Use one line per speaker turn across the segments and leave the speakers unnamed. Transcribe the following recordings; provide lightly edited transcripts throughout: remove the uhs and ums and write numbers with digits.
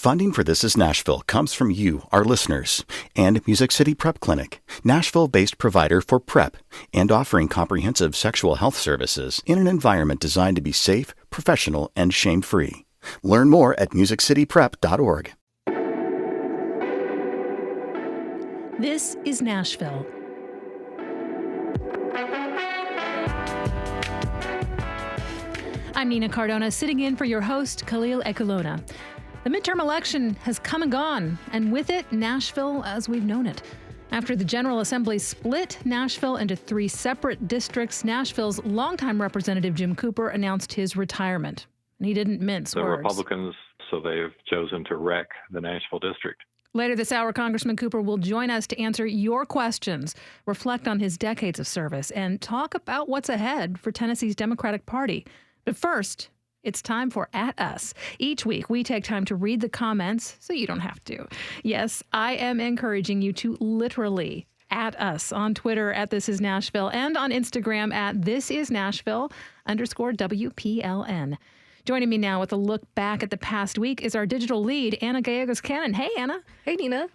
Funding for This Is Nashville comes from you, our listeners, and Music City Prep Clinic, Nashville-based provider for PrEP and offering comprehensive sexual health services in an environment designed to be safe, professional, and shame-free. Learn more at musiccityprep.org.
This is Nashville. I'm Nina Cardona, sitting in for your host, Khalil Ekulona. The midterm election has come and gone, and with it, Nashville as we've known it. After the General Assembly split Nashville into 3 separate districts, Nashville's longtime representative Jim Cooper announced his retirement. And he didn't mince words.
The Republicans, so they've chosen to wreck the Nashville district.
Later this hour, Congressman Cooper will join us to answer your questions, reflect on his decades of service, and talk about what's ahead for Tennessee's Democratic Party. But first, it's time for At Us. Each week, we take time to read the comments so you don't have to. Yes, I am encouraging you to literally at us on Twitter at This Is Nashville and on Instagram at ThisIsNashville_WPLN. Joining me now with a look back at the past week is our digital lead, Anna Gallegos-Cannon. Hey, Anna.
Hey, Nina.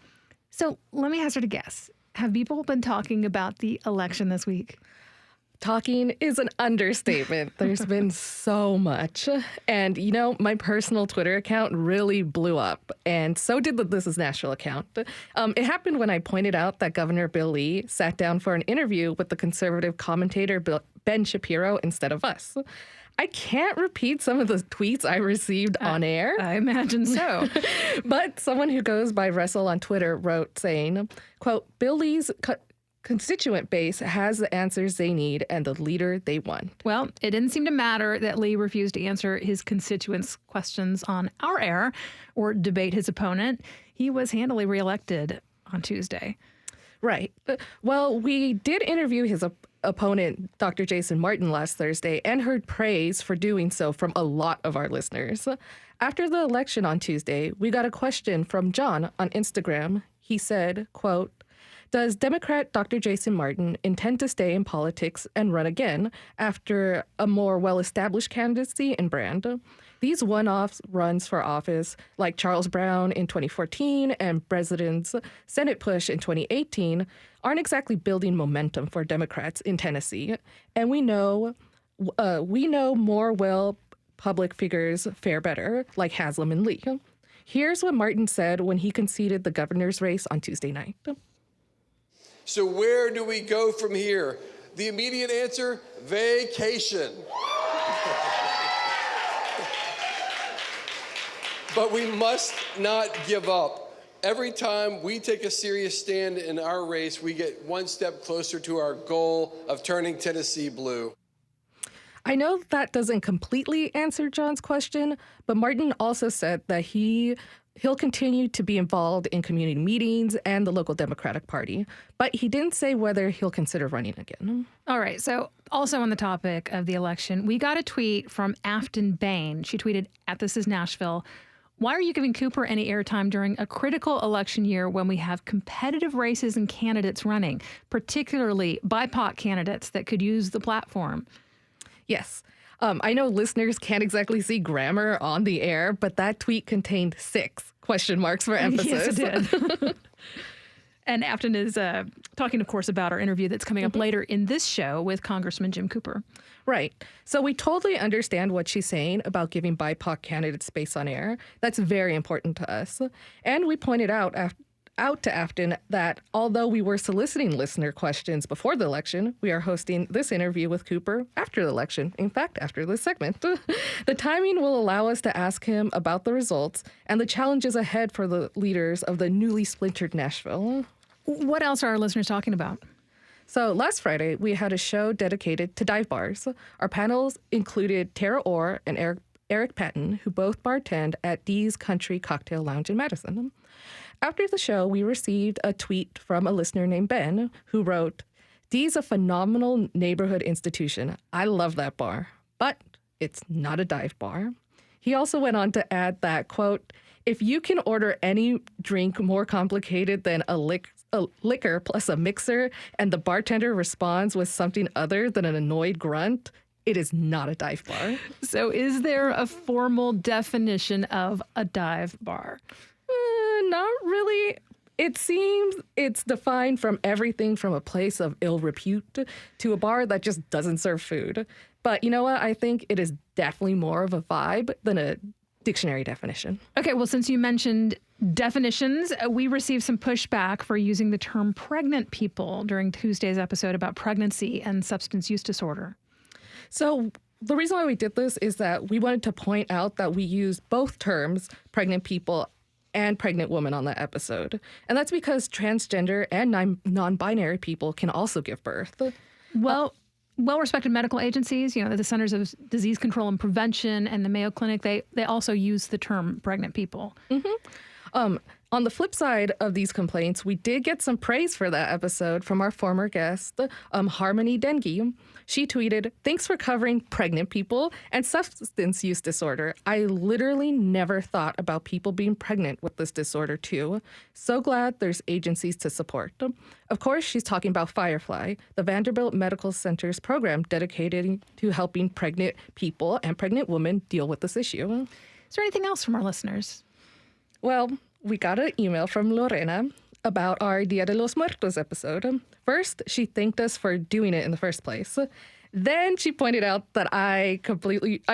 So let me hazard a guess. Have people been talking about the election this week?
Talking is an understatement. There's been so much. And, you know, my personal Twitter account really blew up. And so did the This Is Nashville account. It happened when I pointed out that Governor Bill Lee sat down for an interview with the conservative commentator Ben Shapiro instead of us. I can't repeat some of the tweets I received on air.
I imagine so.
But someone who goes by Russell on Twitter wrote saying, quote, Bill Lee's constituent base has the answers they need and the leader they want.
Well, it didn't seem to matter that Lee refused to answer his constituents' questions on our air or debate his opponent. He was handily reelected on Tuesday.
Right. Well, we did interview his opponent, Dr. Jason Martin, last Thursday and heard praise for doing so from a lot of our listeners. After the election on Tuesday, we got a question from John on Instagram. He said, quote, does Democrat Dr. Jason Martin intend to stay in politics and run again after a more well-established candidacy and brand? These one-off runs for office, like Charles Brown in 2014 and President's Senate push in 2018, aren't exactly building momentum for Democrats in Tennessee. And we know more well-public figures fare better, like Haslam and Lee. Here's what Martin said when he conceded the governor's race on Tuesday night.
So where do we go from here? The immediate answer, vacation. But we must not give up. Every time we take a serious stand in our race, we get one step closer to our goal of turning Tennessee blue.
I know that doesn't completely answer John's question, but Martin also said that he'll continue to be involved in community meetings and the local Democratic Party, but he didn't say whether he'll consider running again.
All right. So also on the topic of the election, we got a tweet from Afton Bain. She tweeted at This Is Nashville. Why are you giving Cooper any airtime during a critical election year when we have competitive races and candidates running, particularly BIPOC candidates that could use the platform?
Yes. I know listeners can't exactly see grammar on the air, but that tweet contained 6 question marks for emphasis.
Yes, it did. And Afton is talking, of course, about our interview that's coming up later in this show with Congressman Jim Cooper.
Right. So we totally understand what she's saying about giving BIPOC candidates space on air. That's very important to us. And we pointed out to Afton that although we were soliciting listener questions before the election, we are hosting this interview with Cooper after the election. In fact, after this segment. The timing will allow us to ask him about the results and the challenges ahead for the leaders of the newly splintered Nashville.
What else are our listeners talking about?
So last Friday, we had a show dedicated to dive bars. Our panels included Tara Orr and Eric Patton, who both bartend at Dee's Country Cocktail Lounge in Madison. After the show, we received a tweet from a listener named Ben, who wrote, Dee's a phenomenal neighborhood institution. I love that bar, but it's not a dive bar. He also went on to add that, quote, if you can order any drink more complicated than a liquor plus a mixer and the bartender responds with something other than an annoyed grunt, It is not a dive bar.
So is there a formal definition of a dive bar?
Not really. It seems it's defined from everything from a place of ill repute to a bar that just doesn't serve food. But you know what? I think it is definitely more of a vibe than a dictionary definition.
Okay, well, since you mentioned definitions, we received some pushback for using the term pregnant people during Tuesday's episode about pregnancy and substance use disorder.
So the reason why we did this is that we wanted to point out that we use both terms, pregnant people and pregnant woman, on that episode. And that's because transgender and non-binary people can also give birth.
Well-respected medical agencies, the Centers of Disease Control and Prevention and the Mayo Clinic, they also use the term pregnant people.
Mm-hmm. On the flip side of these complaints, we did get some praise for that episode from our former guest, Harmony Dengi. She tweeted, "Thanks for covering pregnant people and substance use disorder. I literally never thought about people being pregnant with this disorder too. So glad there's agencies to support." Of course, she's talking about Firefly, the Vanderbilt Medical Center's program dedicated to helping pregnant people and pregnant women deal with this issue.
Is there anything else from our listeners?
Well, we got an email from Lorena about our Dia de los Muertos episode. First, she thanked us for doing it in the first place. Then she pointed out that I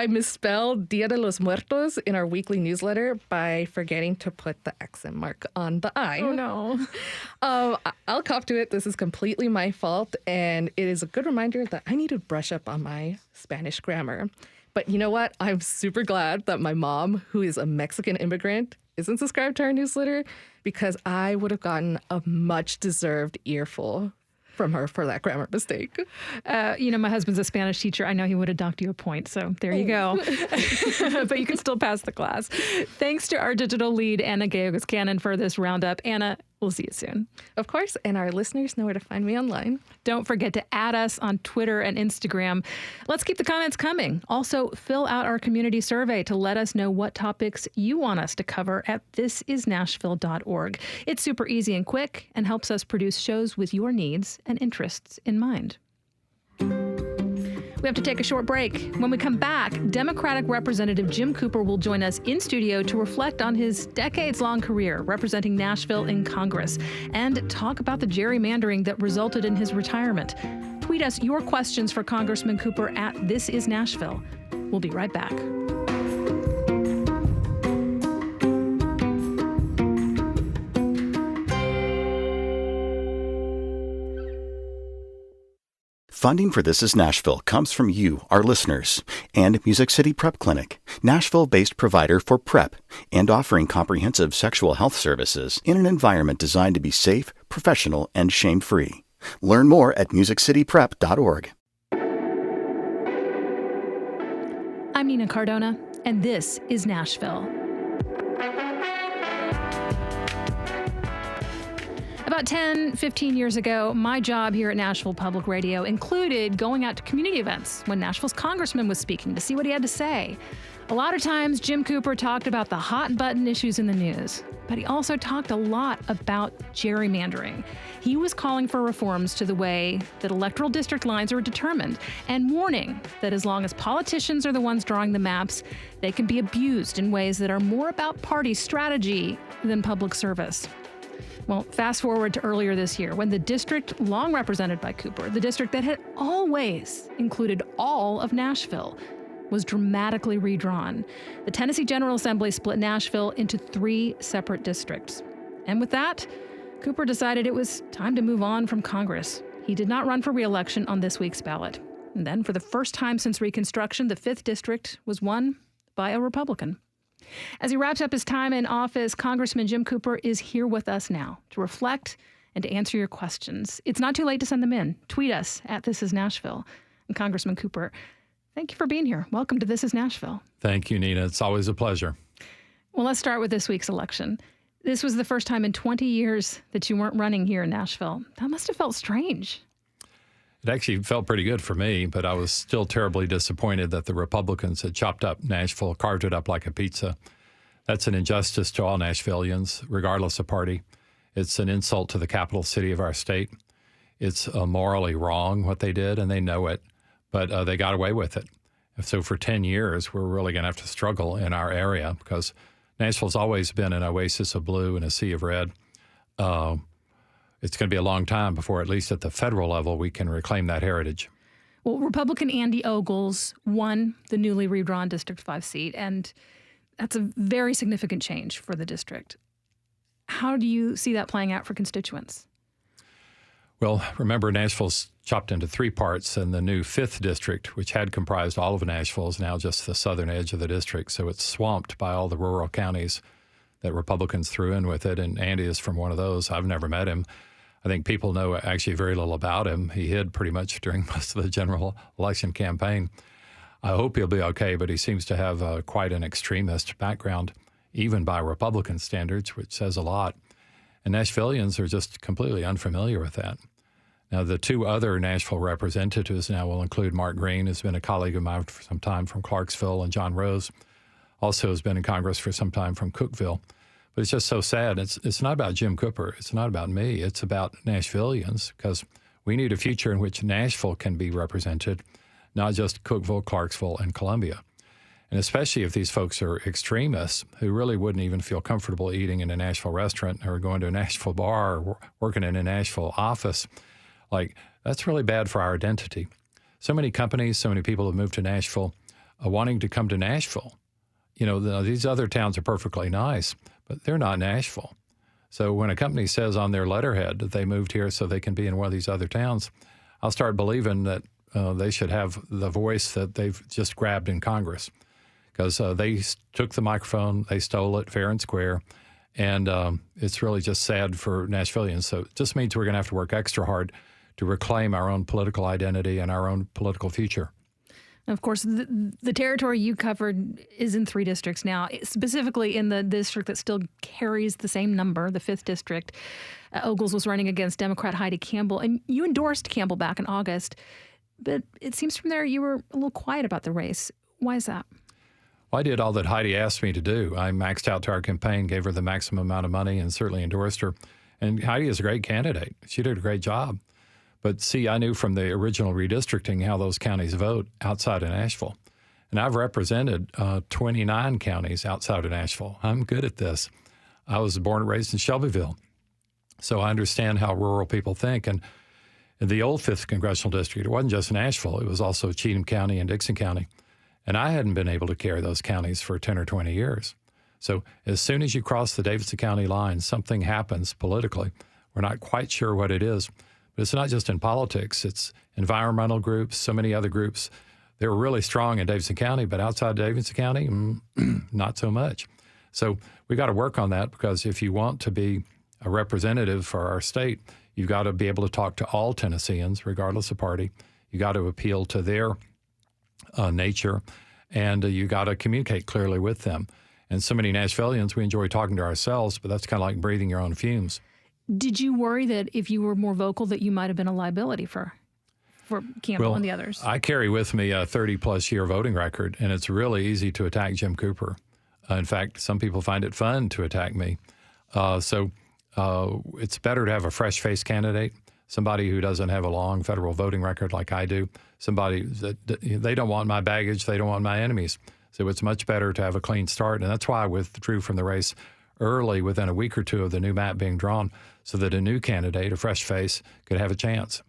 misspelled Dia de los Muertos in our weekly newsletter by forgetting to put the accent mark on the I.
Oh, no.
I'll cop to it. This is completely my fault, and it is a good reminder that I need to brush up on my Spanish grammar. But you know what? I'm super glad that my mom, who is a Mexican immigrant, isn't subscribed to our newsletter, because I would have gotten a much-deserved earful from her for that grammar mistake.
My husband's a Spanish teacher. I know he would have docked you a point, so there you go. But you can still pass the class. Thanks to our digital lead, Anna Gallegos-Cannon, for this roundup. Anna, we'll see you soon.
Of course, and our listeners know where to find me online.
Don't forget to add us on Twitter and Instagram. Let's keep the comments coming. Also, fill out our community survey to let us know what topics you want us to cover at thisisnashville.org. It's super easy and quick and helps us produce shows with your needs and interests in mind. We have to take a short break. When we come back, Democratic Representative Jim Cooper will join us in studio to reflect on his decades-long career representing Nashville in Congress and talk about the gerrymandering that resulted in his retirement. Tweet us your questions for Congressman Cooper at This Is Nashville. We'll be right back.
Funding for This Is Nashville comes from you, our listeners, and Music City Prep Clinic, Nashville-based provider for PrEP and offering comprehensive sexual health services in an environment designed to be safe, professional, and shame-free. Learn more at musiccityprep.org.
I'm Nina Cardona, and this is Nashville. About 10, 15 years ago, my job here at Nashville Public Radio included going out to community events when Nashville's congressman was speaking to see what he had to say. A lot of times, Jim Cooper talked about the hot-button issues in the news, but he also talked a lot about gerrymandering. He was calling for reforms to the way that electoral district lines are determined and warning that as long as politicians are the ones drawing the maps, they can be abused in ways that are more about party strategy than public service. Well, fast forward to earlier this year when the district long represented by Cooper, the district that had always included all of Nashville, was dramatically redrawn. The Tennessee General Assembly split Nashville into 3 separate districts. And with that, Cooper decided it was time to move on from Congress. He did not run for re-election on this week's ballot. And then for the first time since Reconstruction, the 5th district was won by a Republican. As he wraps up his time in office, Congressman Jim Cooper is here with us now to reflect and to answer your questions. It's not too late to send them in. Tweet us at This Is Nashville. And Congressman Cooper, thank you for being here. Welcome to This Is Nashville.
Thank you, Nina. It's always a pleasure.
Well, let's start with this week's election. This was the first time in 20 years that you weren't running here in Nashville. That must have felt strange.
It actually felt pretty good for me, but I was still terribly disappointed that the Republicans had chopped up Nashville, carved it up like a pizza. That's an injustice to all Nashvillians, regardless of party. It's an insult to the capital city of our state. It's morally wrong what they did, and they know it. but they got away with it. So for 10 years, we're really going to have to struggle in our area because Nashville's always been an oasis of blue and a sea of red. It's going to be a long time before, at least at the federal level, we can reclaim that heritage.
Well, Republican Andy Ogles won the newly redrawn District 5 seat, and that's a very significant change for the district. How do you see that playing out for constituents?
Well, remember, Nashville's chopped into 3 parts, and the new 5th district, which had comprised all of Nashville, is now just the southern edge of the district. So it's swamped by all the rural counties that Republicans threw in with it, and Andy is from one of those. I've never met him. I think people know actually very little about him. He hid pretty much during most of the general election campaign. I hope he'll be okay, but he seems to have quite an extremist background, even by Republican standards, which says a lot. And Nashvillians are just completely unfamiliar with that. Now, the 2 other Nashville representatives now will include Mark Green, who's been a colleague of mine for some time from Clarksville, and John Rose also has been in Congress for some time from Cookeville. But it's just so sad. It's not about Jim Cooper. It's not about me. It's about Nashvillians, because we need a future in which Nashville can be represented, not just Cookeville, Clarksville, and Columbia. And especially if these folks are extremists who really wouldn't even feel comfortable eating in a Nashville restaurant or going to a Nashville bar or working in a Nashville office. Like, that's really bad for our identity. So many companies, so many people have moved to Nashville wanting to come to Nashville. You know, these other towns are perfectly nice, but they're not Nashville. So when a company says on their letterhead that they moved here so they can be in one of these other towns, I'll start believing that they should have the voice that they've just grabbed in Congress, because they took the microphone, they stole it fair and square, and it's really just sad for Nashvillians. So it just means we're going to have to work extra hard to reclaim our own political identity and our own political future.
Of course, the territory you covered is in 3 districts now, specifically in the district that still carries the same number, the 5th district. Ogles was running against Democrat Heidi Campbell, and you endorsed Campbell back in August. But it seems from there you were a little quiet about the race. Why is that?
Well, I did all that Heidi asked me to do. I maxed out to our campaign, gave her the maximum amount of money, and certainly endorsed her. And Heidi is a great candidate. She did a great job. But see, I knew from the original redistricting how those counties vote outside of Nashville. And I've represented 29 counties outside of Nashville. I'm good at this. I was born and raised in Shelbyville. So I understand how rural people think. And in the old 5th Congressional District, it wasn't just Nashville. It was also Cheatham County and Dixon County. And I hadn't been able to carry those counties for 10 or 20 years. So as soon as you cross the Davidson County line, something happens politically. We're not quite sure what it is. But it's not just in politics. It's environmental groups, so many other groups. They were really strong in Davidson County, but outside Davidson County, not so much. So we got to work on that, because if you want to be a representative for our state, you've got to be able to talk to all Tennesseans, regardless of party. You got to appeal to their nature, and you got to communicate clearly with them. And so many Nashvillians, we enjoy talking to ourselves, but that's kind of like breathing your own fumes.
Did you worry that if you were more vocal that you might have been a liability for Campbell and the others?
I carry with me a 30-plus year voting record, and it's really easy to attack Jim Cooper. In fact, some people find it fun to attack me. So it's better to have a fresh-faced candidate, somebody who doesn't have a long federal voting record like I do, somebody that they don't want my baggage, they don't want my enemies. So it's much better to have a clean start, and that's why I withdrew from the race early, within a week or 2 of the new map being drawn, so that a new candidate, a fresh face, could have a chance.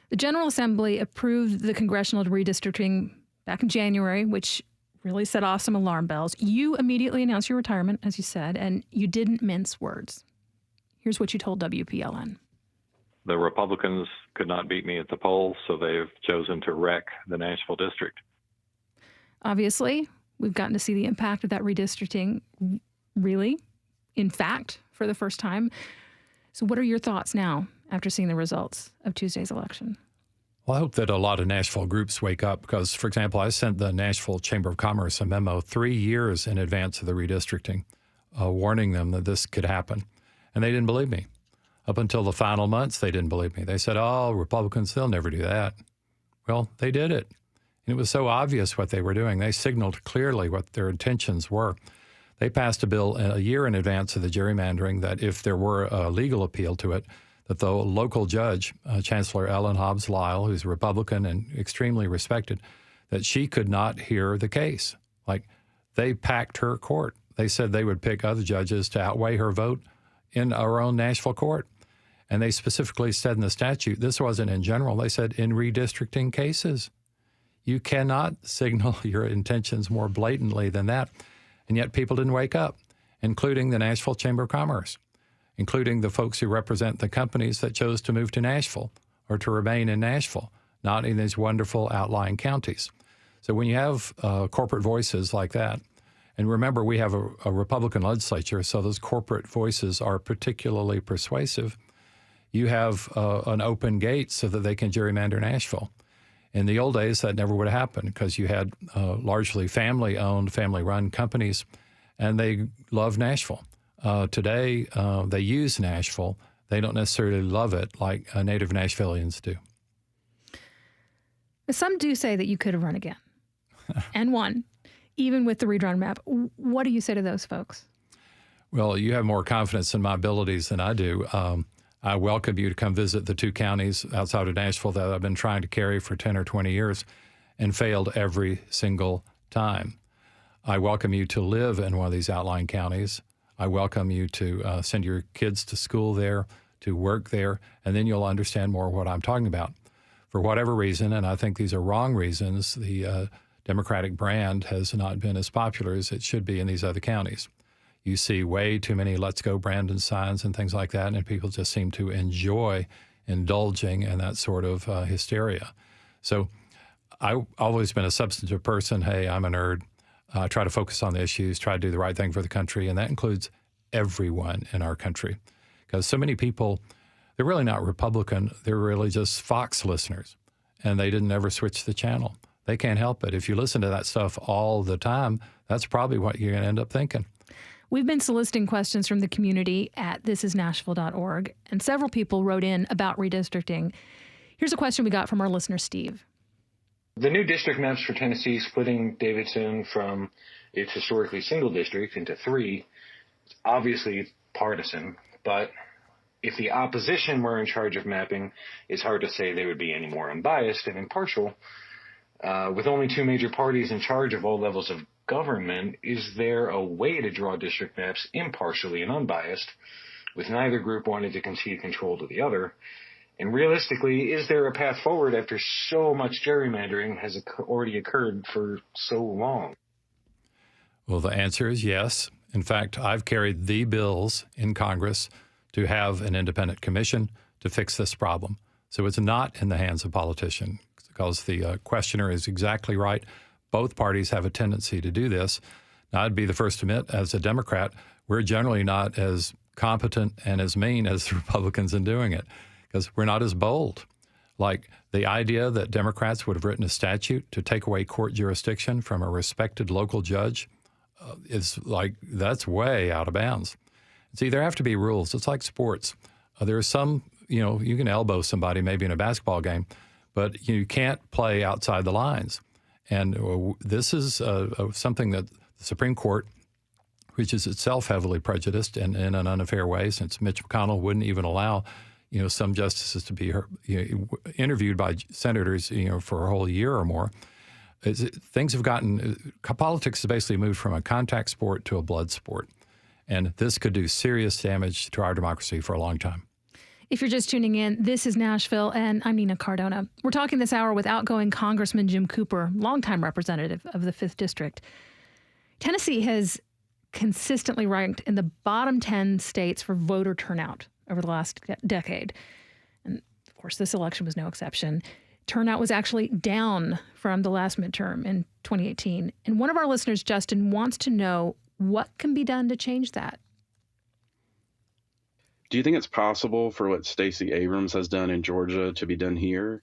The General Assembly approved the congressional redistricting back in January, which really set off some alarm bells. You immediately announced your retirement, as you said, and you didn't mince words. Here's what you told WPLN.
The Republicans could not beat me at the polls, so they've chosen to wreck the Nashville district.
Obviously, we've gotten to see the impact of that redistricting, really, in fact, for the first time. So what are your thoughts now after seeing the results of Tuesday's election?
Well, I hope that a lot of Nashville groups wake up, because, for example, I sent the Nashville Chamber of Commerce a memo 3 years in advance of the redistricting, warning them that this could happen. And they didn't believe me. Up until the final months, they didn't believe me. They said, oh, Republicans, they'll never do that. Well, they did it. And it was so obvious what they were doing. They signaled clearly what their intentions were. They passed a bill a year in advance of the gerrymandering that if there were a legal appeal to it, that the local judge, Chancellor Ellen Hobbs Lyle, who's a Republican and extremely respected, that she could not hear the case. Like, they packed her court. They said they would pick other judges to outweigh her vote in our own Nashville court. And they specifically said in the statute, this wasn't in general, they said in redistricting cases. You cannot signal your intentions more blatantly than that. And yet people didn't wake up, including the Nashville Chamber of Commerce, including the folks who represent the companies that chose to move to Nashville or to remain in Nashville, not in these wonderful outlying counties. So when you have corporate voices like that, and remember, we have a Republican legislature, so those corporate voices are particularly persuasive. You have an open gate so that they can gerrymander Nashville. In the old days, that never would have happened because you had largely family-owned, family-run companies, and they love Nashville. Today, they use Nashville. They don't necessarily love it like native Nashvillians do.
Some do say that you could have run again and won, even with the redrawn map. What do you say to those folks?
Well, you have more confidence in my abilities than I do. I welcome you to come visit the two counties outside of Nashville that I've been trying to carry for 10 or 20 years and failed every single time. I welcome you to live in one of these outlying counties. I welcome you to send your kids to school there, to work there, and then you'll understand more what I'm talking about. For whatever reason, and I think these are wrong reasons, the Democratic brand has not been as popular as it should be in these other counties. You see way too many Let's Go Brandon signs and things like that, and people just seem to enjoy indulging in that sort of hysteria. So I've always been a substantive person. Hey, I'm a nerd. I try to focus on the issues, try to do the right thing for the country, and that includes everyone in our country. Because so many people, they're really not Republican. They're really just Fox listeners, and they didn't ever switch the channel. They can't help it. If you listen to that stuff all the time, that's probably what you're going to end up thinking.
We've been soliciting questions from the community at thisisnashville.org, and several people wrote in about redistricting. Here's a question we got from our listener, Steve.
The new district maps for Tennessee splitting Davidson from its historically single district into three is obviously partisan, but if the opposition were in charge of mapping, it's hard to say they would be any more unbiased and impartial. With only two major parties in charge of all levels of government, is there a way to draw district maps impartially and unbiased, with neither group wanting to concede control to the other? And realistically, is there a path forward after so much gerrymandering has already occurred for so long?
Well, the answer is yes. In fact, I've carried the bills in Congress to have an independent commission to fix this problem. So it's not in the hands of politicians, because the questioner is exactly right. Both parties have a tendency to do this. Now, I'd be the first to admit, as a Democrat, we're generally not as competent and as mean as the Republicans in doing it, because we're not as bold. Like the idea that Democrats would have written a statute to take away court jurisdiction from a respected local judge is like, that's way out of bounds. See, there have to be rules. It's like sports. There are some, you can elbow somebody maybe in a basketball game, but you can't play outside the lines. And this is something that the Supreme Court, which is itself heavily prejudiced and in an unfair way, since Mitch McConnell wouldn't even allow, some justices to be interviewed by senators, for a whole year or more. Things have politics has basically moved from a contact sport to a blood sport. And this could do serious damage to our democracy for a long time.
If you're just tuning in, this is Nashville, and I'm Nina Cardona. We're talking this hour with outgoing Congressman Jim Cooper, longtime representative of the 5th District. Tennessee has consistently ranked in the bottom 10 states for voter turnout over the last decade. And, of course, this election was no exception. Turnout was actually down from the last midterm in 2018. And one of our listeners, Justin, wants to know what can be done to change that.
Do you think it's possible for what Stacey Abrams has done in Georgia to be done here?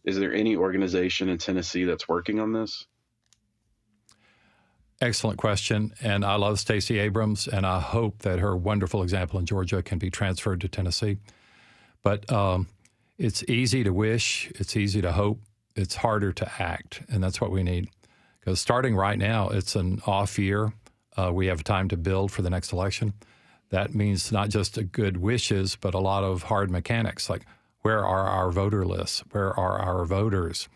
Is there any organization in Tennessee that's working on this?
Excellent question. And I love Stacey Abrams, and I hope that her wonderful example in Georgia can be transferred to Tennessee. But it's easy to wish. It's easy to hope. It's harder to act. And that's what we need. Because starting right now, it's an off year. We have time to build for the next election. That means not just good wishes, but a lot of hard mechanics, like where are our voter lists? Where are our voters?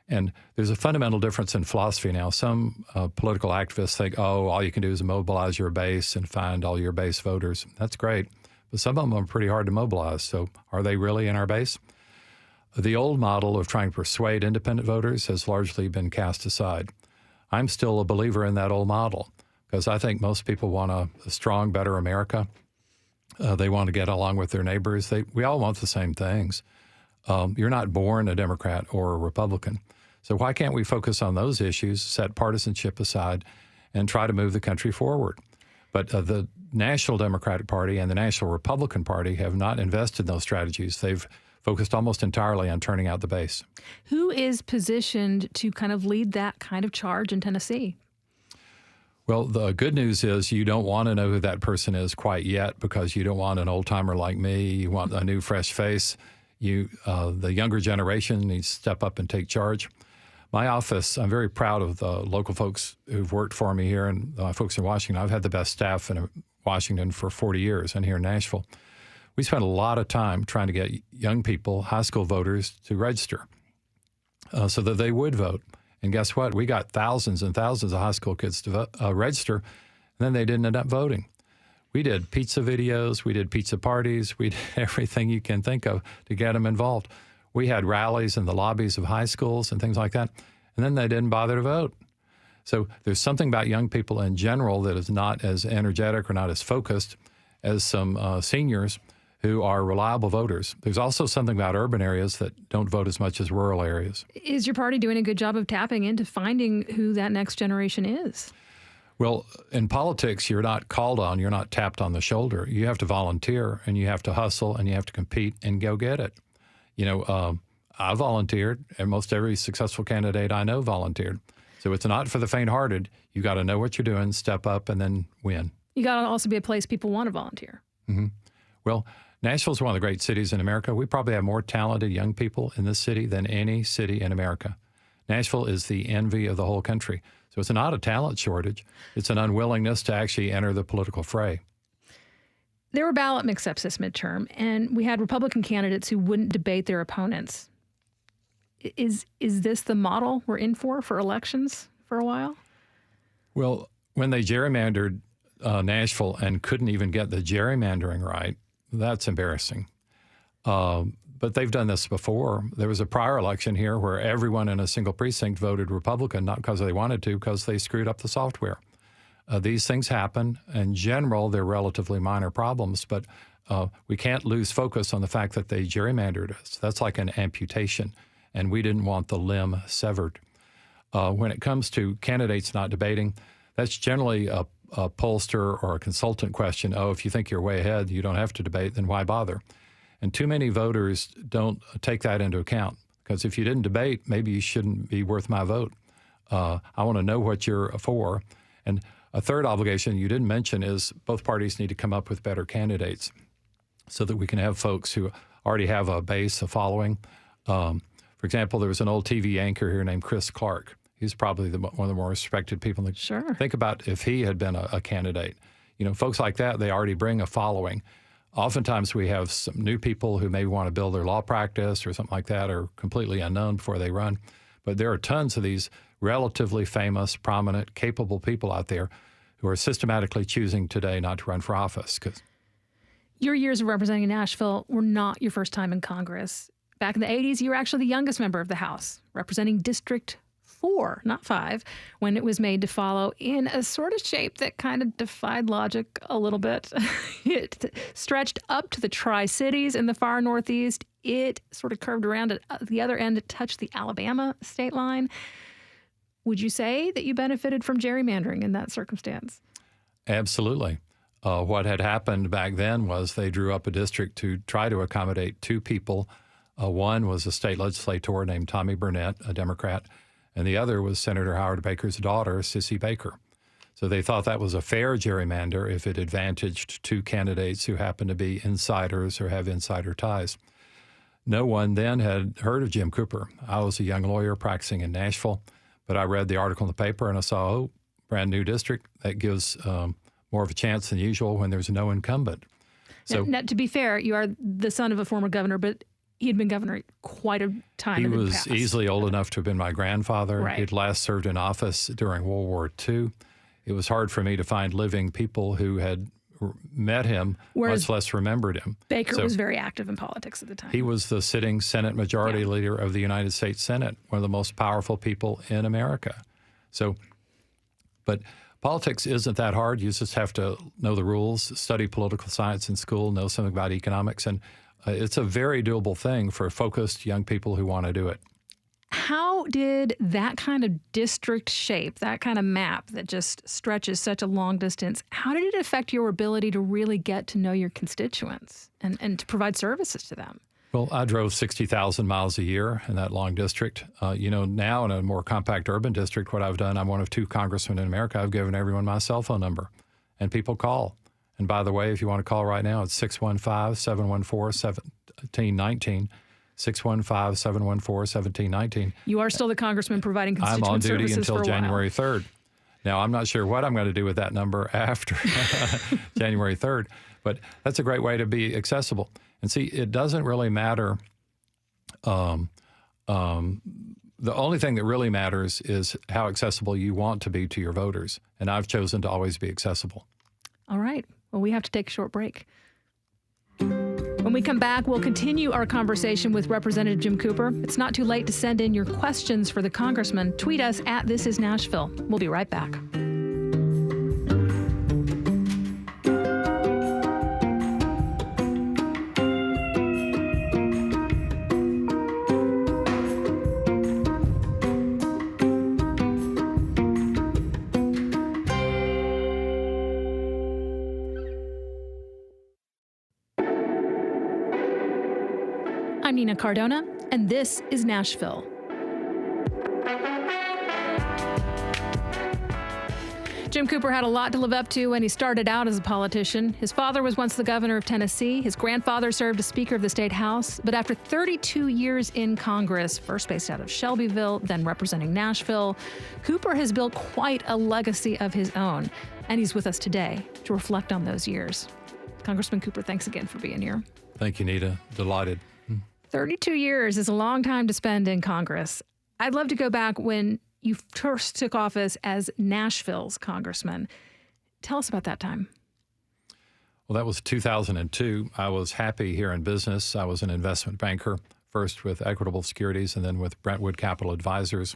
And there's a fundamental difference in philosophy now. Some political activists think, oh, all you can do is mobilize your base and find all your base voters. That's great. But some of them are pretty hard to mobilize. So are they really in our base? The old model of trying to persuade independent voters has largely been cast aside. I'm still a believer in that old model because I think most people want a strong, better America. They want to get along with their neighbors. We all want the same things. You're not born a Democrat or a Republican. So why can't we focus on those issues, set partisanship aside, and try to move the country forward? But the National Democratic Party and the National Republican Party have not invested in those strategies. They've focused almost entirely on turning out the base.
Who is positioned to kind of lead that kind of charge in Tennessee?
Well, the good news is you don't want to know who that person is quite yet because you don't want an old-timer like me. You want a new, fresh face. The younger generation needs to step up and take charge. My office, I'm very proud of the local folks who've worked for me here and folks in Washington. I've had the best staff in Washington for 40 years and here in Nashville. We spent a lot of time trying to get young people, high school voters, to register so that they would vote. And guess what? We got thousands and thousands of high school kids to register, and then they didn't end up voting. We did pizza videos, we did pizza parties, we did everything you can think of to get them involved. We had rallies in the lobbies of high schools and things like that, and then they didn't bother to vote. So there's something about young people in general that is not as energetic or not as focused as some seniors who are reliable voters. There's also something about urban areas that don't vote as much as rural areas.
Is your party doing a good job of tapping into finding who that next generation is?
Well, in politics, you're not called on, you're not tapped on the shoulder. You have to volunteer, and you have to hustle, and you have to compete and go get it. I volunteered, and most every successful candidate I know volunteered. So it's not for the faint-hearted. You got to know what you're doing, step up, and then win.
You got to also be a place people want to volunteer.
Mm-hmm. Well, Nashville's one of the great cities in America. We probably have more talented young people in this city than any city in America. Nashville is the envy of the whole country. So it's not a talent shortage. It's an unwillingness to actually enter the political fray.
There were ballot mix-ups this midterm, and we had Republican candidates who wouldn't debate their opponents. Is this the model we're in for elections for a while?
Well, when they gerrymandered Nashville and couldn't even get the gerrymandering right, that's embarrassing. But they've done this before. There was a prior election here where everyone in a single precinct voted Republican, not because they wanted to, because they screwed up the software. These things happen. In general, they're relatively minor problems, but we can't lose focus on the fact that they gerrymandered us. That's like an amputation, and we didn't want the limb severed. When it comes to candidates not debating, that's generally a pollster or a consultant question. Oh, if you think you're way ahead, you don't have to debate, then why bother? And too many voters don't take that into account, because if you didn't debate, maybe you shouldn't be worth my vote. I want to know what you're for. And a third obligation you didn't mention is both parties need to come up with better candidates so that we can have folks who already have a base, a following. For example, there was an old TV anchor here named Chris Clark. He's probably one of the more respected people.
Sure.
Think about if he had been a candidate. Folks like that, they already bring a following. Oftentimes we have some new people who maybe want to build their law practice or something like that, or completely unknown before they run. But there are tons of these relatively famous, prominent, capable people out there who are systematically choosing today not to run for office.
Your years of representing Nashville were not your first time in Congress. Back in the 80s, you were actually the youngest member of the House, representing District 4, not 5, when it was made to follow in a sort of shape that kind of defied logic a little bit. It stretched up to the Tri-Cities in the far northeast. It sort of curved around at the other end to touch the Alabama state line. Would you say that you benefited from gerrymandering in that circumstance?
Absolutely. What had happened back then was they drew up a district to try to accommodate two people. One was a state legislator named Tommy Burnett, a Democrat, and the other was Senator Howard Baker's daughter, Sissy Baker. So they thought that was a fair gerrymander if it advantaged two candidates who happened to be insiders or have insider ties. No one then had heard of Jim Cooper. I was a young lawyer practicing in Nashville, but I read the article in the paper and I saw, brand new district that gives more of a chance than usual when there's no incumbent. So
now, to be fair, you are the son of a former governor, but he had been governor quite a time
he
in the
was
past.
easily old enough to have been my grandfather.
Right.
He'd last served in office during World War II. It was hard for me to find living people who had met him,
Whereas
much less remembered him.
Baker was very active in politics at the time.
He was the sitting Senate Majority Leader of the United States Senate, one of the most powerful people in America. So, but politics isn't that hard. You just have to know the rules, study political science in school, know something about economics, and it's a very doable thing for focused young people who want to do it.
How did that kind of district shape, that kind of map that just stretches such a long distance, how did it affect your ability to really get to know your constituents and to provide services to them?
Well, I drove 60,000 miles a year in that long district. Now in a more compact urban district, what I've done, I'm one of 2 congressmen in America. I've given everyone my cell phone number, and people call. And by the way, if you want to call right now, it's 615-714-1719. 615-714-1719.
You are still the congressman providing
I'm
constituent
on duty
services
until
for a
January
while.
3rd. Now, I'm not sure what I'm going to do with that number after January 3rd, but that's a great way to be accessible. And see, it doesn't really matter. The only thing that really matters is how accessible you want to be to your voters. And I've chosen to always be accessible.
All right. Well, we have to take a short break. When we come back, we'll continue our conversation with Representative Jim Cooper. It's not too late to send in your questions for the congressman. Tweet us at This Is Nashville. We'll be right back. I'm Nina Cardona, and this is Nashville. Jim Cooper had a lot to live up to when he started out as a politician. His father was once the governor of Tennessee. His grandfather served as Speaker of the State House. But after 32 years in Congress, first based out of Shelbyville, then representing Nashville, Cooper has built quite a legacy of his own. And he's with us today to reflect on those years. Congressman Cooper, thanks again for being here.
Thank you, Nita. Delighted.
32 years is a long time to spend in Congress. I'd love to go back when you first took office as Nashville's congressman. Tell us about that time.
Well, that was 2002. I was happy here in business. I was an investment banker, first with Equitable Securities and then with Brentwood Capital Advisors.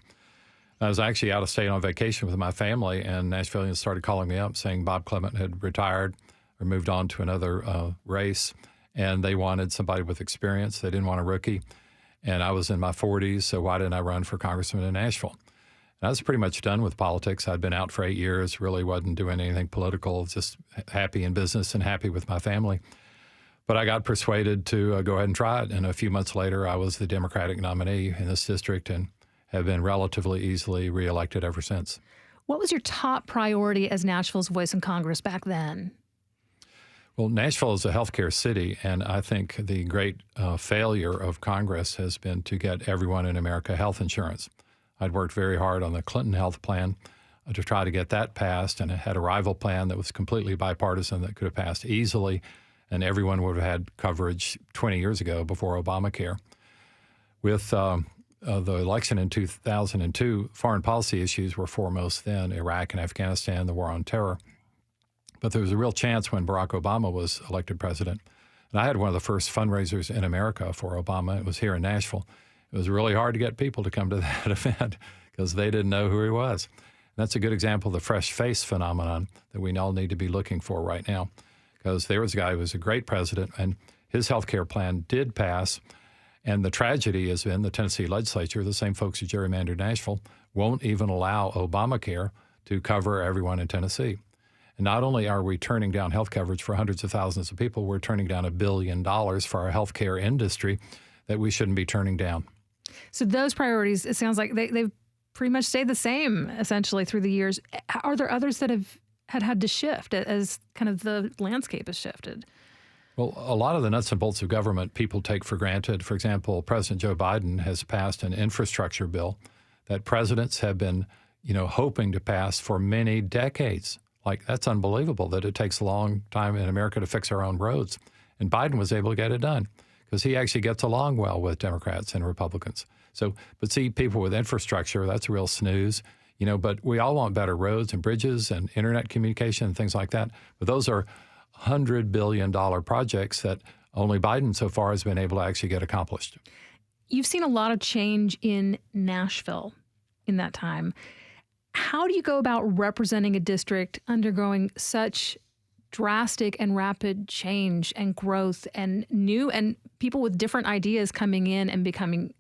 I was actually out of state on vacation with my family, and Nashvilleians started calling me up saying Bob Clement had retired or moved on to another race. And they wanted somebody with experience. They didn't want a rookie. And I was in my 40s, so why didn't I run for congressman in Nashville? And I was pretty much done with politics. I'd been out for 8 years, really wasn't doing anything political, just happy in business and happy with my family. But I got persuaded to go ahead and try it. And a few months later, I was the Democratic nominee in this district and have been relatively easily reelected ever since.
What was your top priority as Nashville's voice in Congress back then?
Well, Nashville is a healthcare city, and I think the great failure of Congress has been to get everyone in America health insurance. I'd worked very hard on the Clinton health plan to try to get that passed, and I had a rival plan that was completely bipartisan that could have passed easily, and everyone would have had coverage 20 years ago before Obamacare. With the election in 2002, foreign policy issues were foremost then, Iraq and Afghanistan, the war on terror. But there was a real chance when Barack Obama was elected president. And I had one of the first fundraisers in America for Obama. It was here in Nashville. It was really hard to get people to come to that event because they didn't know who he was. And that's a good example of the fresh face phenomenon that we all need to be looking for right now. Because there was a guy who was a great president, and his health care plan did pass. And the tragedy has been the Tennessee legislature, the same folks who gerrymandered Nashville, won't even allow Obamacare to cover everyone in Tennessee. And not only are we turning down health coverage for hundreds of thousands of people, we're turning down $1 billion for our healthcare industry that we shouldn't be turning down.
So those priorities, it sounds like they've pretty much stayed the same essentially through the years. Are there others that have had to shift as kind of the landscape has shifted?
Well, a lot of the nuts and bolts of government people take for granted. For example, President Joe Biden has passed an infrastructure bill that presidents have been, hoping to pass for many decades. Like, that's unbelievable that it takes a long time in America to fix our own roads. And Biden was able to get it done because he actually gets along well with Democrats and Republicans. So, but see, people with infrastructure, that's a real snooze, but we all want better roads and bridges and internet communication and things like that. But those are $100 billion projects that only Biden so far has been able to actually get accomplished.
You've seen a lot of change in Nashville in that time. How do you go about representing a district undergoing such drastic and rapid change and growth and new and people with different ideas coming in and becoming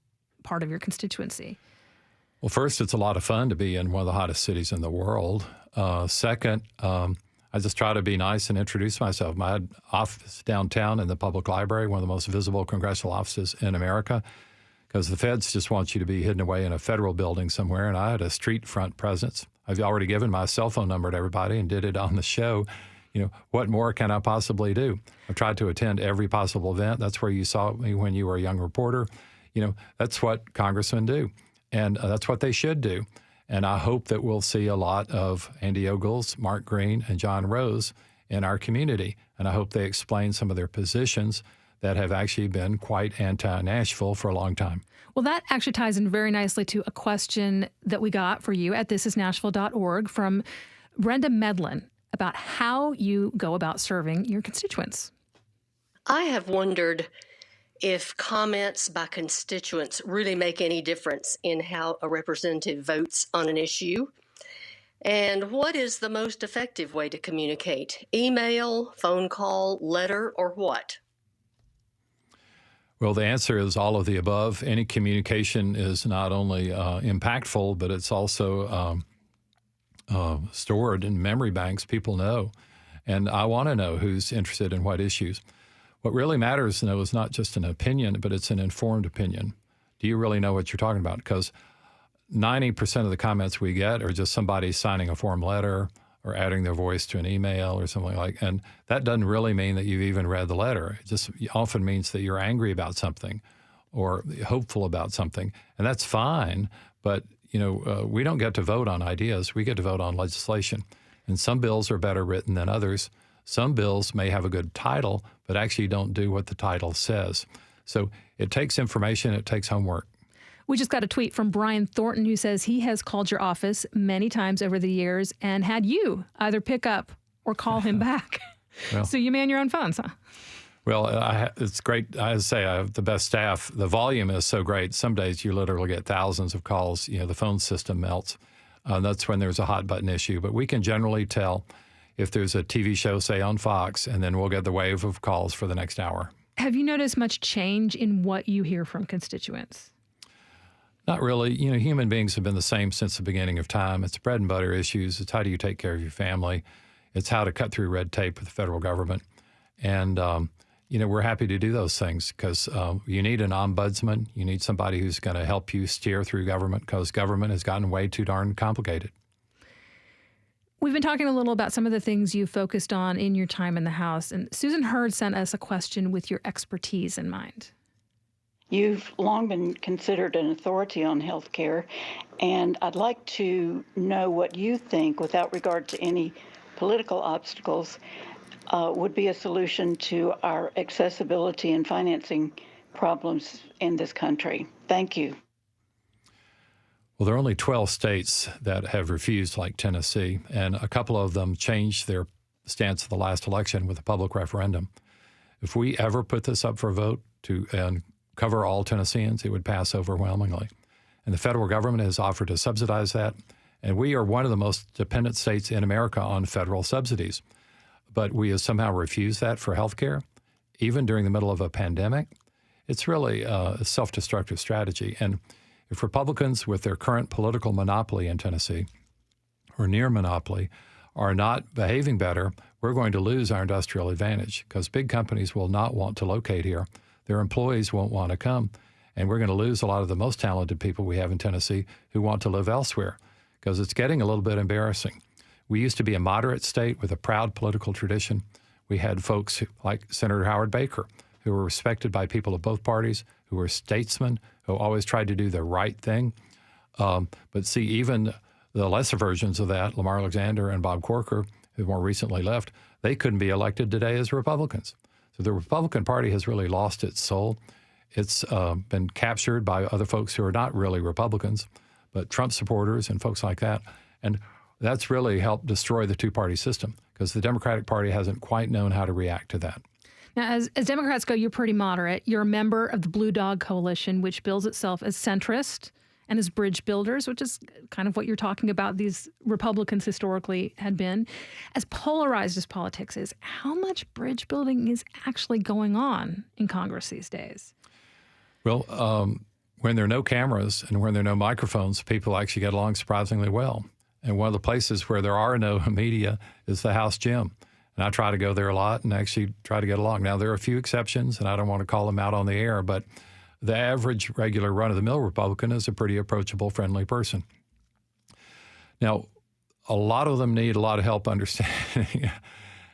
part of your constituency?
Well, first, it's a lot of fun to be in one of the hottest cities in the world. Second, I just try to be nice and introduce myself. I had office downtown in the public library, one of the most visible congressional offices in America, because the feds just want you to be hidden away in a federal building somewhere, and I had a street front presence. I've already given my cell phone number to everybody and did it on the show. What more can I possibly do? I've tried to attend every possible event. That's where you saw me when you were a young reporter. That's what congressmen do, and that's what they should do. And I hope that we'll see a lot of Andy Ogles, Mark Green, and John Rose in our community. And I hope they explain some of their positions that have actually been quite anti-Nashville for a long time.
Well, that actually ties in very nicely to a question that we got for you at thisisnashville.org from Brenda Medlin about how you go about serving your constituents.
I have wondered if comments by constituents really make any difference in how a representative votes on an issue. And what is the most effective way to communicate? Email, phone call, letter, or what?
Well, the answer is all of the above. Any communication is not only impactful, but it's also stored in memory banks. People know. And I want to know who's interested in what issues. What really matters, though, is not just an opinion, but it's an informed opinion. Do you really know what you're talking about? Because 90% of the comments we get are just somebody signing a form letter or adding their voice to an email or something like that. And that doesn't really mean that you've even read the letter. It just often means that you're angry about something or hopeful about something. And that's fine, but we don't get to vote on ideas. We get to vote on legislation. And some bills are better written than others. Some bills may have a good title, but actually don't do what the title says. So it takes information, it takes homework.
We just got a tweet from Brian Thornton who says he has called your office many times over the years and had you either pick up or call him back.
Well,
so you man your own phones, huh?
Well, it's great. I say I have the best staff. The volume is so great. Some days you literally get thousands of calls. The phone system melts. That's when there's a hot button issue. But we can generally tell if there's a TV show, say, on Fox, and then we'll get the wave of calls for the next hour.
Have you noticed much change in what you hear from constituents?
Not really. Human beings have been the same since the beginning of time. It's bread and butter issues. It's how do you take care of your family. It's how to cut through red tape with the federal government. And, we're happy to do those things because you need an ombudsman. You need somebody who's going to help you steer through government because government has gotten way too darn complicated.
We've been talking a little about some of the things you focused on in your time in the House, and Susan Hurd sent us a question with your expertise in mind.
You've long been considered an authority on health care, and I'd like to know what you think, without regard to any political obstacles, would be a solution to our accessibility and financing problems in this country. Thank you.
Well, there are only 12 states that have refused, like Tennessee, and a couple of them changed their stance at the last election with a public referendum. If we ever put this up for a vote and cover all Tennesseans, it would pass overwhelmingly. And the federal government has offered to subsidize that, and we are one of the most dependent states in America on federal subsidies. But we have somehow refused that for health care, even during the middle of a pandemic. It's really a self-destructive strategy. And if Republicans, with their current political monopoly in Tennessee, or near monopoly, are not behaving better, we're going to lose our industrial advantage because big companies will not want to locate here. Their employees won't want to come. And we're going to lose a lot of the most talented people we have in Tennessee who want to live elsewhere because it's getting a little bit embarrassing. We used to be a moderate state with a proud political tradition. We had folks like Senator Howard Baker, who were respected by people of both parties, who were statesmen, who always tried to do the right thing. But see, even the lesser versions of that, Lamar Alexander and Bob Corker, who more recently left, they couldn't be elected today as Republicans. So the Republican Party has really lost its soul. It's been captured by other folks who are not really Republicans, but Trump supporters and folks like that. And that's really helped destroy the two-party system because the Democratic Party hasn't quite known how to react to that.
Now, as Democrats go, you're pretty moderate. You're a member of the Blue Dog Coalition, which bills itself as centrist and as bridge builders, which is kind of what you're talking about these Republicans historically had been. As polarized as politics is, how much bridge building is actually going on in Congress these days?
Well, when there are no cameras and when there are no microphones, people actually get along surprisingly well. And one of the places where there are no media is the House gym. And I try to go there a lot and actually try to get along. Now, there are a few exceptions, and I don't want to call them out on the air, but the average regular run-of-the-mill Republican is a pretty approachable, friendly person. Now, a lot of them need a lot of help understanding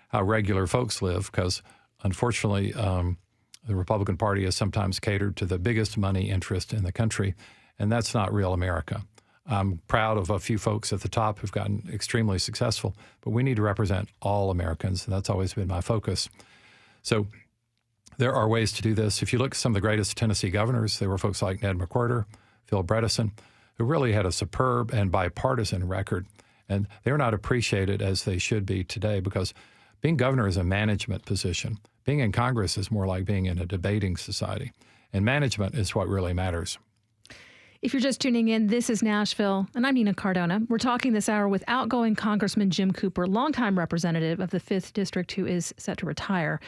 how regular folks live because, unfortunately, the Republican Party has sometimes catered to the biggest money interest in the country, and that's not real America. I'm proud of a few folks at the top who've gotten extremely successful, but we need to represent all Americans, and that's always been my focus. So there are ways to do this. If you look at some of the greatest Tennessee governors, there were folks like Ned McWhorter, Phil Bredesen, who really had a superb and bipartisan record, and they're not appreciated as they should be today because being governor is a management position. Being in Congress is more like being in a debating society, and management is what really matters.
If you're just tuning in, this is Nashville, and I'm Nina Cardona. We're talking this hour with outgoing Congressman Jim Cooper, longtime representative of the 5th District who is set to retire.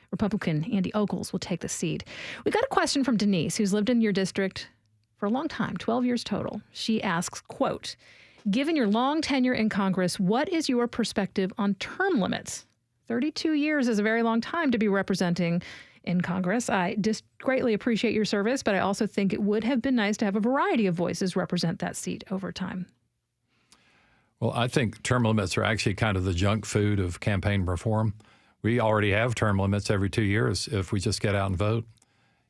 Republican Andy Ogles will take the seat. We got a question from Denise, who's lived in your district for a long time, 12 years total. She asks, quote, given your long tenure in Congress, what is your perspective on term limits? 32 years is a very long time to be representing in Congress. I just greatly appreciate your service, but I also think it would have been nice to have a variety of voices represent that seat over time.
Well, I think term limits are actually kind of the junk food of campaign reform. We already have term limits every 2 years if we just get out and vote.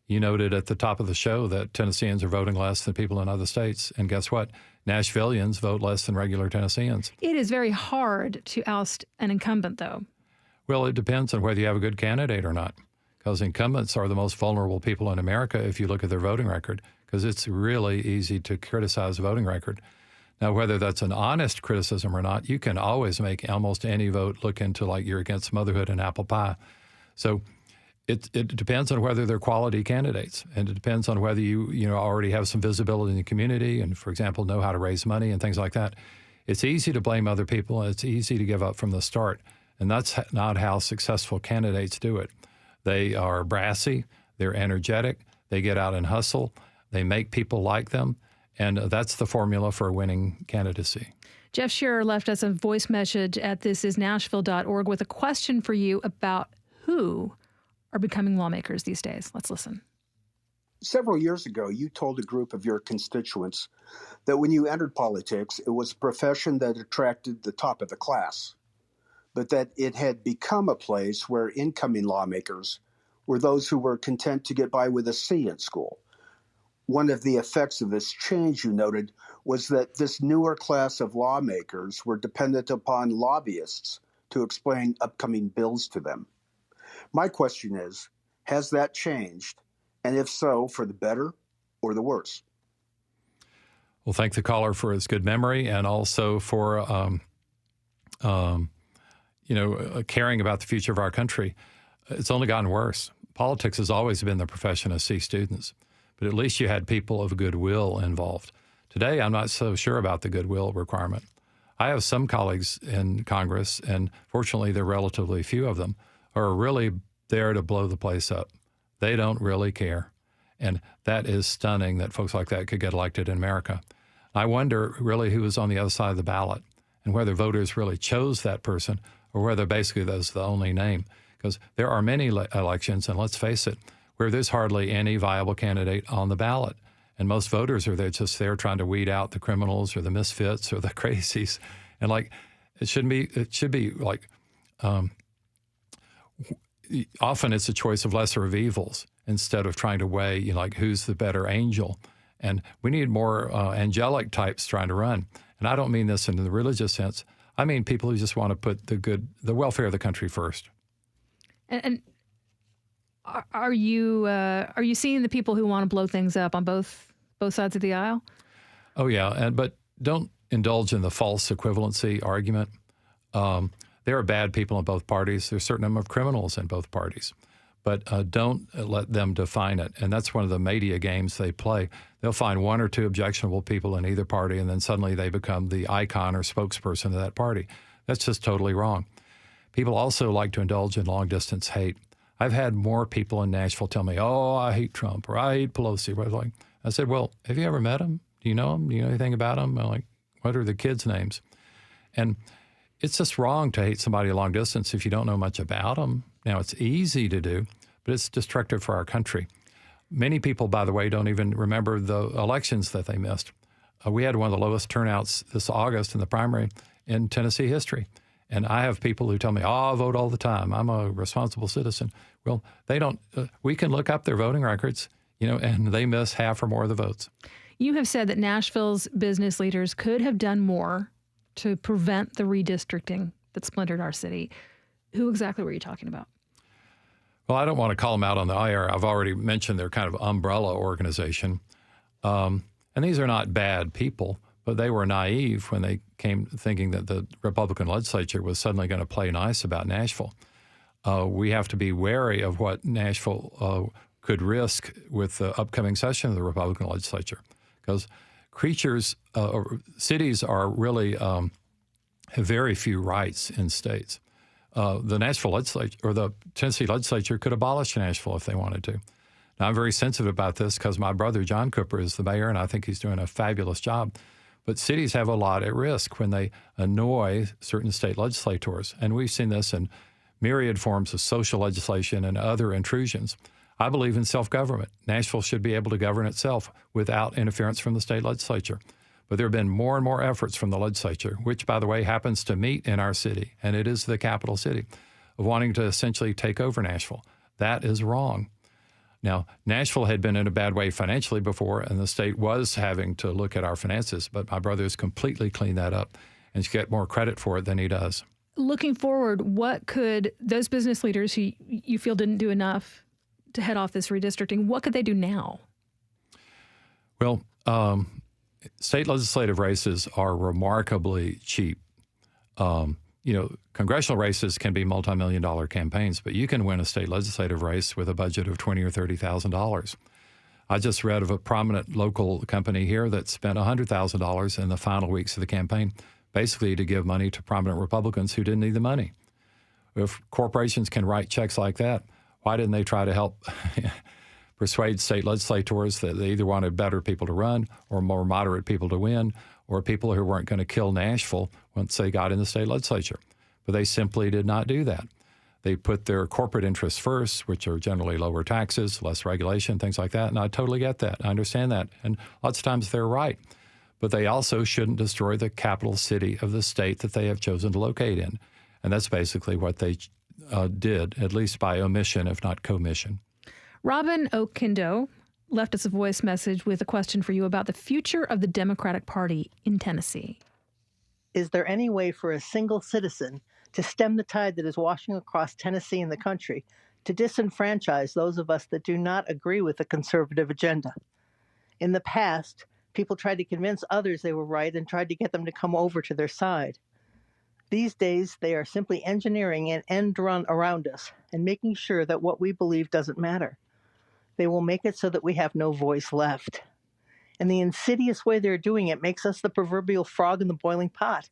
You noted at the top of the show that Tennesseans are voting less than people in other states. And guess what? Nashvillians vote less than regular Tennesseans.
It is very hard to oust an incumbent, though.
Well, it depends on whether you have a good candidate or not, because incumbents are the most vulnerable people in America if you look at their voting record, because it's really easy to criticize a voting record. Now, whether that's an honest criticism or not, you can always make almost any vote look into like you're against motherhood and apple pie. So it depends on whether they're quality candidates, and it depends on whether you already have some visibility in the community and, for example, know how to raise money and things like that. It's easy to blame other people, and it's easy to give up from the start, and that's not how successful candidates do it. They are brassy, they're energetic, they get out and hustle, they make people like them, and that's the formula for a winning candidacy.
Jeff Shearer left us a voice message at thisisnashville.org with a question for you about who are becoming lawmakers these days. Let's listen.
Several years ago, you told a group of your constituents that when you entered politics, it was a profession that attracted the top of the class, but that it had become a place where incoming lawmakers were those who were content to get by with a C in school. One of the effects of this change, you noted, was that this newer class of lawmakers were dependent upon lobbyists to explain upcoming bills to them. My question is, has that changed? And if so, for the better or the worse?
Well, thank the caller for his good memory and also for caring about the future of our country. It's only gotten worse. Politics has always been the profession of C students, but at least you had people of goodwill involved. Today, I'm not so sure about the goodwill requirement. I have some colleagues in Congress, and fortunately, there are relatively few of them, who are really there to blow the place up. They don't really care. And that is stunning that folks like that could get elected in America. I wonder really who was on the other side of the ballot and whether voters really chose that person or whether basically that's the only name. Because there are many elections, and let's face it, where there's hardly any viable candidate on the ballot. And most voters are just there trying to weed out the criminals or the misfits or the crazies. And it should be like, often it's a choice of lesser of evils instead of trying to weigh, who's the better angel. And we need more angelic types trying to run. And I don't mean this in the religious sense. I mean people who just want to put the welfare of the country first.
And are you seeing the people who want to blow things up on both sides of the aisle?
Oh yeah, but don't indulge in the false equivalency argument. There are bad people in both parties. There's a certain number of criminals in both parties. But don't let them define it. And that's one of the media games they play. They'll find one or two objectionable people in either party, and then suddenly they become the icon or spokesperson of that party. That's just totally wrong. People also like to indulge in long-distance hate. I've had more people in Nashville tell me, oh, I hate Trump, or I hate Pelosi. I said, well, have you ever met him? Do you know him? Do you know anything about him? I'm like, what are the kids' names? And it's just wrong to hate somebody long distance if you don't know much about them. Now, it's easy to do, but it's destructive for our country. Many people, by the way, don't even remember the elections that they missed. We had one of the lowest turnouts this August in the primary in Tennessee history. And I have people who tell me, I vote all the time. I'm a responsible citizen. Well, they don't. We can look up their voting records, and they miss half or more of the votes.
You have said that Nashville's business leaders could have done more to prevent the redistricting that splintered our city. Who exactly were you talking about?
Well, I don't want to call them out on the air. I've already mentioned their kind of umbrella organization. And these are not bad people, but they were naive when they came thinking that the Republican legislature was suddenly going to play nice about Nashville. We have to be wary of what Nashville could risk with the upcoming session of the Republican legislature, because cities are really have very few rights in states. The Nashville legislature or the Tennessee legislature could abolish Nashville if they wanted to. Now, I'm very sensitive about this because my brother, John Cooper, is the mayor, and I think he's doing a fabulous job. But cities have a lot at risk when they annoy certain state legislators. And we've seen this in myriad forms of social legislation and other intrusions. I believe in self-government. Nashville should be able to govern itself without interference from the state legislature. But there have been more and more efforts from the legislature, which, by the way, happens to meet in our city, and it is the capital city, of wanting to essentially take over Nashville. That is wrong. Now, Nashville had been in a bad way financially before, and the state was having to look at our finances, but my brother has completely cleaned that up and should get more credit for it than he does.
Looking forward, what could those business leaders who you feel didn't do enough to head off this redistricting, what could they do now?
Well, state legislative races are remarkably cheap. Congressional races can be multi-million-dollar campaigns, but you can win a state legislative race with a budget of $20,000 or $30,000. I just read of a prominent local company here that spent $100,000 in the final weeks of the campaign, basically to give money to prominent Republicans who didn't need the money. If corporations can write checks like that, why didn't they try to help persuade state legislators that they either wanted better people to run or more moderate people to win, or people who weren't going to kill Nashville once they got in the state legislature? But they simply did not do that. They put their corporate interests first, which are generally lower taxes, less regulation, things like that. And I totally get that. I understand that. And lots of times they're right. But they also shouldn't destroy the capital city of the state that they have chosen to locate in. And that's basically what they did, at least by omission, if not commission.
Robin Okindo left us a voice message with a question for you about the future of the Democratic Party in Tennessee.
Is there any way for a single citizen to stem the tide that is washing across Tennessee and the country, to disenfranchise those of us that do not agree with the conservative agenda? In the past, people tried to convince others they were right and tried to get them to come over to their side. These days, they are simply engineering an end run around us and making sure that what we believe doesn't matter. They will make it so that we have no voice left. And the insidious way they're doing it makes us the proverbial frog in the boiling pot.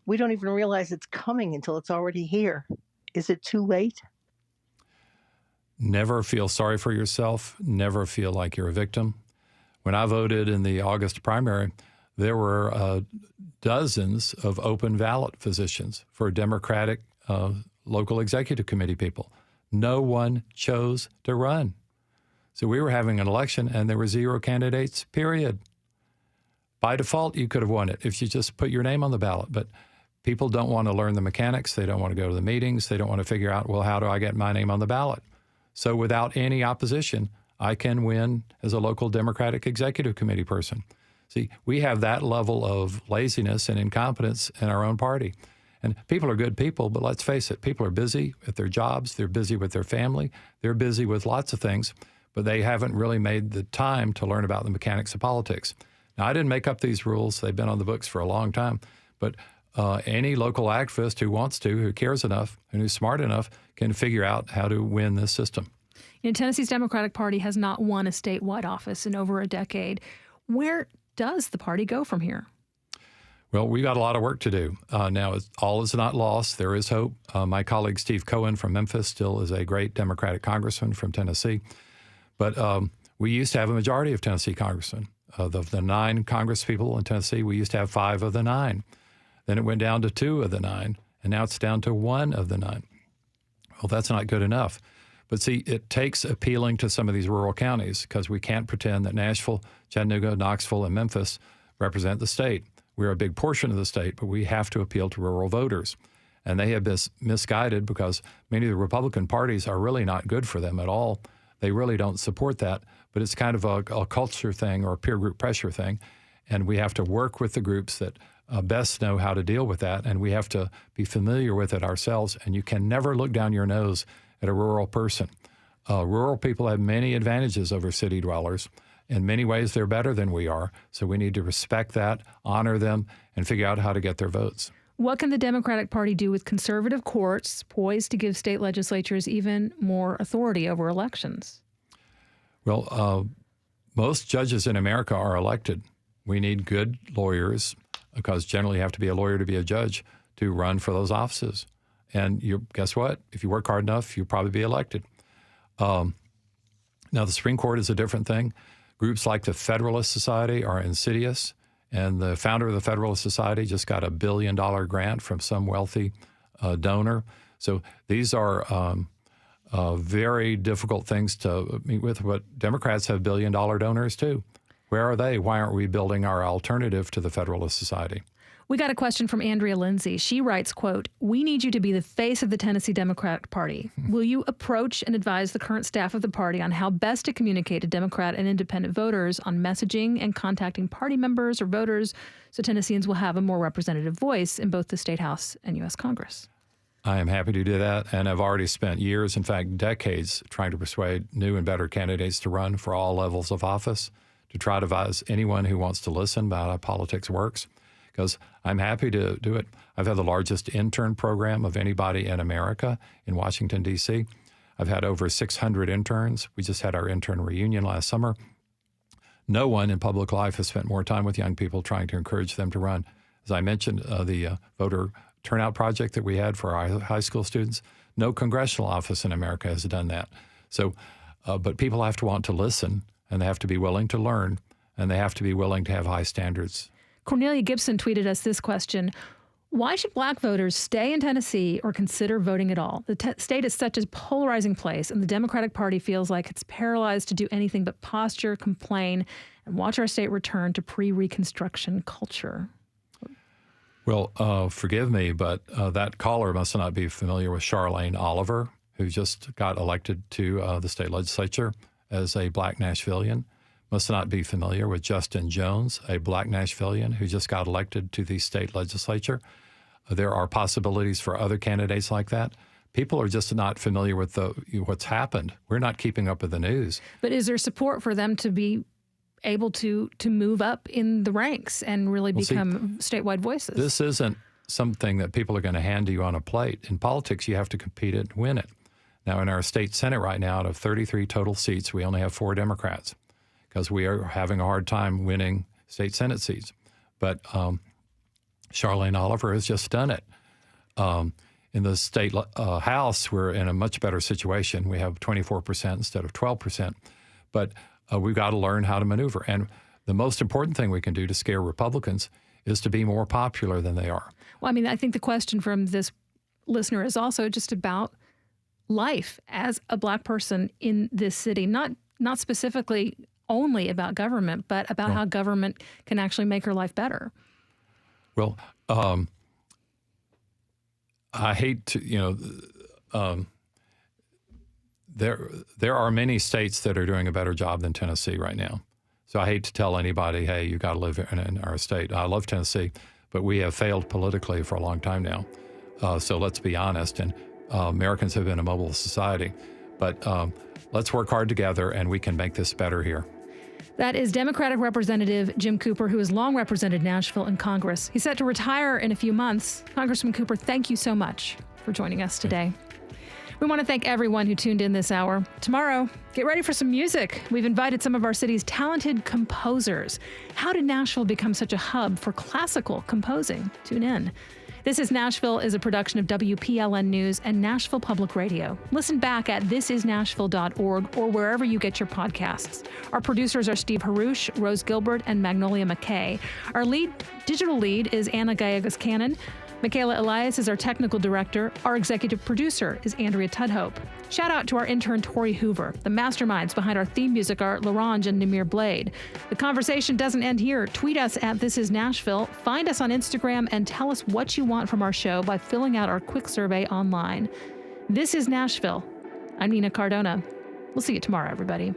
We don't even realize it's coming until it's already here. Is it too late?
Never feel sorry for yourself. Never feel like you're a victim. When I voted in the August primary, there were dozens of open ballot positions for Democratic local executive committee people. No one chose to run. So we were having an election and there were 0 candidates, period. By default, you could have won it if you just put your name on the ballot. But people don't want to learn the mechanics. They don't want to go to the meetings. They don't want to figure out, well, how do I get my name on the ballot? So without any opposition, I can win as a local Democratic executive committee person. See, we have that level of laziness and incompetence in our own party. And people are good people, but let's face it, people are busy at their jobs, they're busy with their family, they're busy with lots of things, but they haven't really made the time to learn about the mechanics of politics. Now, I didn't make up these rules. They've been on the books for a long time, but any local activist who wants to, who cares enough, and who's smart enough can figure out how to win this system.
Tennessee's Democratic Party has not won a statewide office in over a decade. Where does the party go from here?
Well, we got a lot of work to do. Now, all is not lost. There is hope. My colleague Steve Cohen from Memphis still is a great Democratic congressman from Tennessee. But we used to have a majority of Tennessee congressmen. Of the 9 Congress people in Tennessee, we used to have 5 of the 9. Then it went down to 2 of the 9, and now it's down to 1 of the 9. Well, that's not good enough. But see, it takes appealing to some of these rural counties because we can't pretend that Nashville, Chattanooga, Knoxville, and Memphis represent the state. We're a big portion of the state, but we have to appeal to rural voters. And they have been misguided because many of the Republican parties are really not good for them at all. They really don't support that, but it's kind of a culture thing or a peer group pressure thing. And we have to work with the groups that best know how to deal with that, and we have to be familiar with it ourselves. And you can never look down your nose at a rural person. Rural people have many advantages over city dwellers. In many ways, they're better than we are. So we need to respect that, honor them, and figure out how to get their votes.
What can the Democratic Party do with conservative courts poised to give state legislatures even more authority over elections?
Well, most judges in America are elected. We need good lawyers because generally you have to be a lawyer to be a judge to run for those offices. And guess what? If you work hard enough, you'll probably be elected. Now, the Supreme Court is a different thing. Groups like the Federalist Society are insidious, and the founder of the Federalist Society just got a $1 billion grant from some wealthy donor. So these are very difficult things to meet with, but Democrats have $1 billion donors too. Where are they? Why aren't we building our alternative to the Federalist Society?
We got a question from Andrea Lindsay. She writes, quote, "We need you to be the face of the Tennessee Democratic Party. Will you approach and advise the current staff of the party on how best to communicate to Democrat and independent voters on messaging and contacting party members or voters so Tennesseans will have a more representative voice in both the State House and U.S. Congress?"
I am happy to do that, and I've already spent years, in fact, decades, trying to persuade new and better candidates to run for all levels of office, to try to advise anyone who wants to listen about how politics works. Because I'm happy to do it. I've had the largest intern program of anybody in America in Washington, D.C. I've had over 600 interns. We just had our intern reunion last summer. No one in public life has spent more time with young people trying to encourage them to run. As I mentioned, the voter turnout project that we had for our high school students, no congressional office in America has done that. So, but people have to want to listen, and they have to be willing to learn, and they have to be willing to have high standards.
Cornelia Gibson tweeted us this question: "Why should black voters stay in Tennessee or consider voting at all? The state is such a polarizing place, and the Democratic Party feels like it's paralyzed to do anything but posture, complain, and watch our state return to pre-Reconstruction culture."
Well, forgive me, but that caller must not be familiar with Charlene Oliver, who just got elected to the state legislature as a black Nashvilleian. Must not be familiar with Justin Jones, a black Nashvilleian who just got elected to the state legislature. There are possibilities for other candidates like that. People are just not familiar with what's happened. We're not keeping up with the news.
But is there support for them to be able to move up in the ranks and really become statewide voices?
This isn't something that people are going to hand to you on a plate. In politics, you have to compete it and win it. Now, in our state Senate right now, out of 33 total seats, we only have 4 Democrats, because we are having a hard time winning state Senate seats. But Charlene Oliver has just done it. In the state House, we're in a much better situation. We have 24% instead of 12%. But we've got to learn how to maneuver. And the most important thing we can do to scare Republicans is to be more popular than they are.
Well, I mean, I think the question from this listener is also just about life as a black person in this city, not specifically only about government, but about how government can actually make her life better.
Well, I hate to, there are many states that are doing a better job than Tennessee right now. So I hate to tell anybody, hey, you got to live in our state. I love Tennessee, but we have failed politically for a long time now. So let's be honest. And Americans have been a mobile society. But let's work hard together, and we can make this better here.
That is Democratic Representative Jim Cooper, who has long represented Nashville in Congress. He's set to retire in a few months. Congressman Cooper, thank you so much for joining us today. We want to thank everyone who tuned in this hour. Tomorrow, get ready for some music. We've invited some of our city's talented composers. How did Nashville become such a hub for classical composing? Tune in. This is Nashville is a production of WPLN News and Nashville Public Radio. Listen back at thisisnashville.org or wherever you get your podcasts. Our producers are Steve Harush, Rose Gilbert, and Magnolia McKay. Our digital lead is Anna Gallegos-Cannon. Michaela Elias is our technical director. Our executive producer is Andrea Tudhope. Shout out to our intern, Tori Hoover. The masterminds behind our theme music are Larange and Namir Blade. The conversation doesn't end here. Tweet us at This Is Nashville. Find us on Instagram and tell us what you want from our show by filling out our quick survey online. This is Nashville. I'm Nina Cardona. We'll see you tomorrow, everybody.